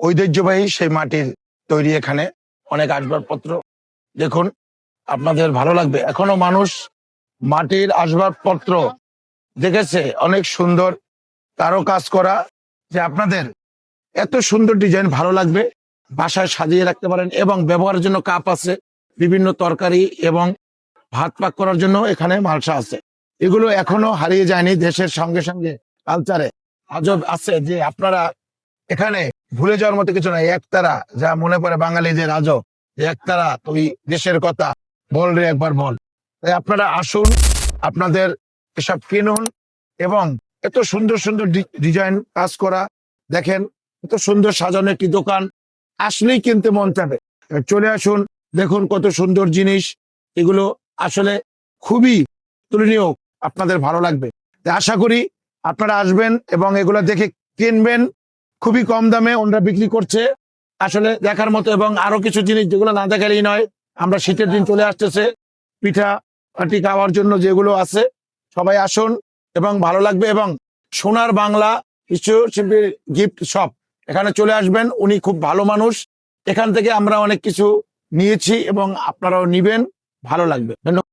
ঐতিহ্যবাহী সেই মাটির তৈরি এখানে অনেক আসবাবপত্র দেখুন, আপনাদের ভালো লাগবে। এখনো মানুষ মাটির আসবাবপত্র দেখেছে, অনেক সুন্দর তারও কাজ করা, যে আপনাদের এত সুন্দর ডিজাইন ভালো লাগবে, বাসায় সাজিয়ে রাখতে পারেন। এবং ব্যবহারের জন্য কাপ আছে, বিভিন্ন তরকারি এবং ভাত পাক করার জন্য এখানে মালসা আছে। এগুলো এখনো হারিয়ে যায়নি, দেশের সঙ্গে সঙ্গে কালচারে আজব আছে, যে আপনারা এখানে ভুলে যাওয়ার মতো কিছু নাই। একতারা, যা মনে পড়ে বাঙালিদের আজব, যে একতারা তুই দেশের কথা বল রে একবার বল। তাই আপনারা আসুন, আপনাদের এসব কিনুন। এবং এত সুন্দর সুন্দর ডিজাইন কাজ করা দেখেন, এত সুন্দর সাজানো একটি দোকান, আসলেই কিনতে মন চাবে। চলে আসুন, দেখুন কত সুন্দর জিনিস, এগুলো আসলে খুবই তুলনীয়, আপনাদের ভালো লাগবে। তাই আশা করি আপনারা আসবেন এবং এগুলো দেখে কিনবেন। খুবই কম দামে ওনারা বিক্রি করছে, আসলে দেখার মতো। এবং আরো কিছু জিনিস যেগুলো না দেখালেই নয়, আমরা শীতের দিন চলে আসতেছে, পিঠা পাটি খাওয়ার জন্য যেগুলো আছে, সবাই আসুন এবং ভালো লাগবে। এবং সোনার বাংলা শিল্পীর গিফট শপ, এখানে চলে আসবেন, উনি খুব ভালো মানুষ। এখান থেকে আমরা অনেক কিছু নিয়েছি এবং আপনারাও নিবেন, ভালো লাগবে। ধন্যবাদ।